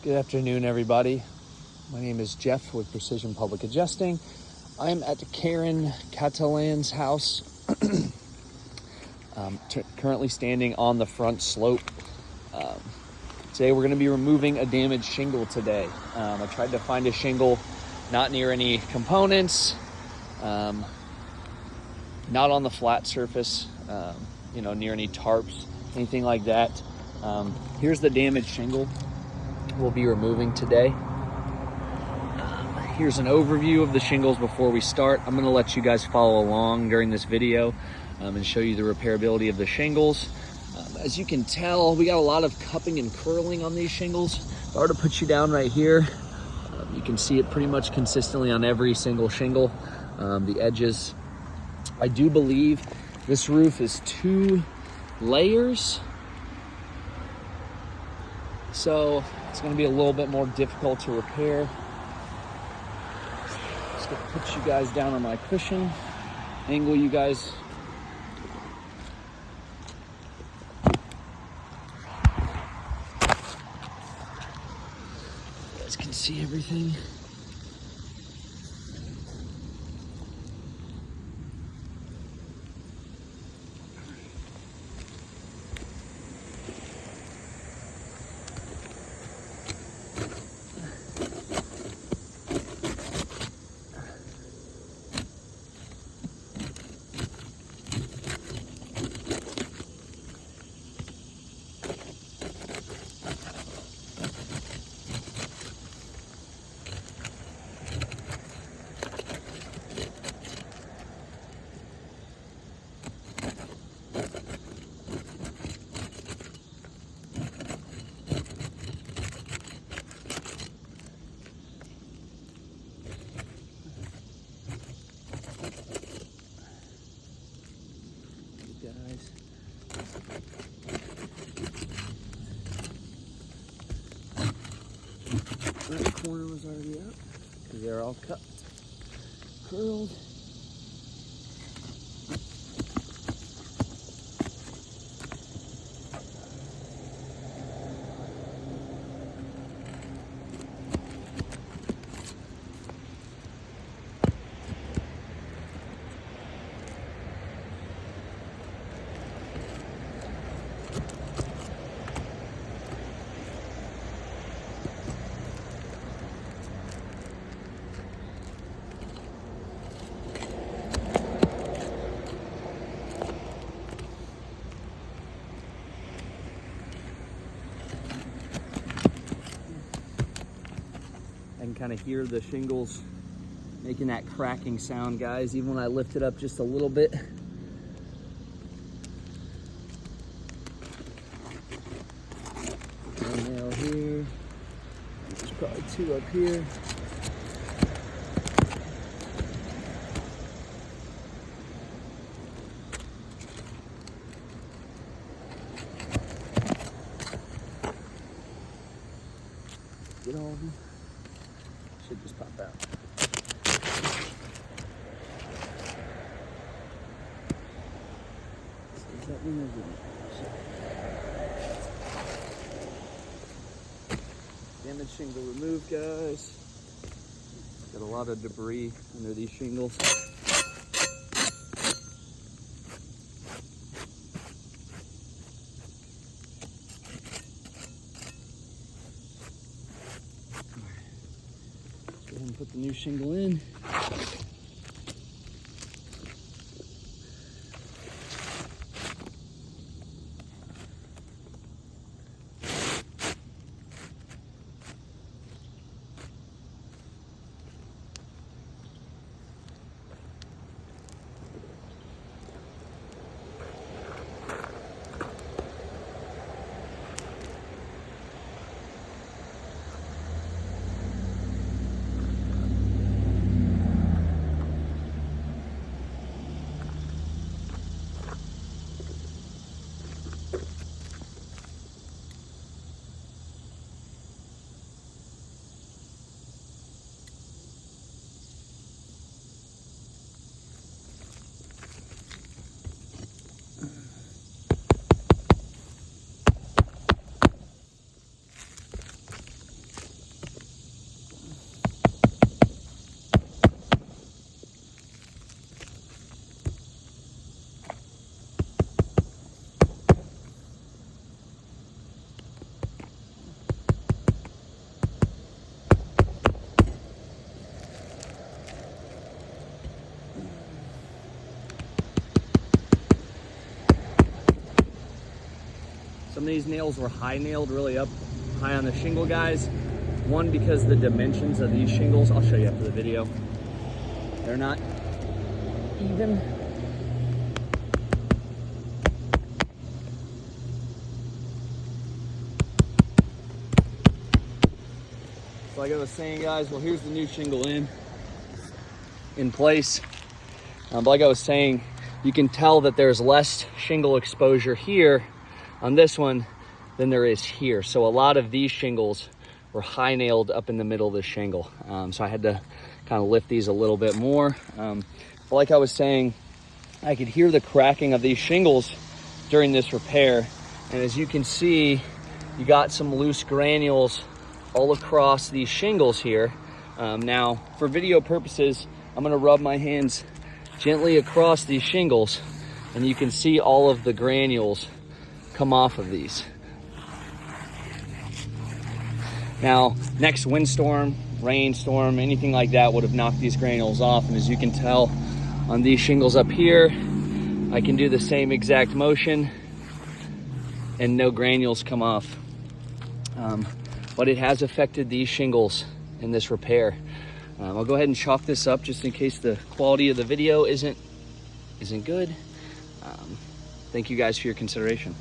Good afternoon, everybody. My name is Jeff with Precision Public Adjusting. I'm at Catalan's house, currently standing on the front slope. Today we're going to be removing a damaged shingle today. I tried to find a shingle not near any components, not on the flat surface, near any tarps, anything like that. Here's the damaged shingle we'll be removing today. Here's an overview of the shingles before we start. I'm going to let you guys follow along during this video and show you the repairability of the shingles. As you can tell, we got a lot of cupping and curling on these shingles. If I were to put you down right here, you can see it pretty much consistently on every single shingle. The edges. I do believe this roof is 2 layers, so it's going to be a little bit more difficult to repair. Just going to put you guys down on my cushion, angle you guys. You guys can see everything. Guys. That corner was already up because they're all cut, curled. I can kind of hear the shingles making that cracking sound, guys, even when I lift it up just a little bit. One nail here. There's probably 2 up here. Get all of them. Should just pop out. Is that one damaged shingle removed, guys. Got a lot of debris under these shingles. Go ahead and put the new shingle in. these nails were high nailed really up high on the shingle, guys. One, because the dimensions of these shingles, I'll show you after the video, they're not even. Like I was saying, guys, well, here's the new shingle in place. But like I was saying, you can tell that there's less shingle exposure here on this one than there is here. So a lot of these shingles were high nailed up in the middle of the shingle. So I had to kind of lift these a little bit more. But like I was saying, I could hear the cracking of these shingles during this repair. And as you can see, you got some loose granules all across these shingles here. Now, for video purposes, I'm gonna rub my hands gently across these shingles, and you can see all of the granules come off of these. Now, next windstorm, rainstorm, anything like that would have knocked these granules off. And as you can tell on these shingles up here, I can do the same exact motion and no granules come off. But it has affected these shingles in this repair. I'll go ahead and chalk this up just in case the quality of the video isn't good. Thank you guys for your consideration.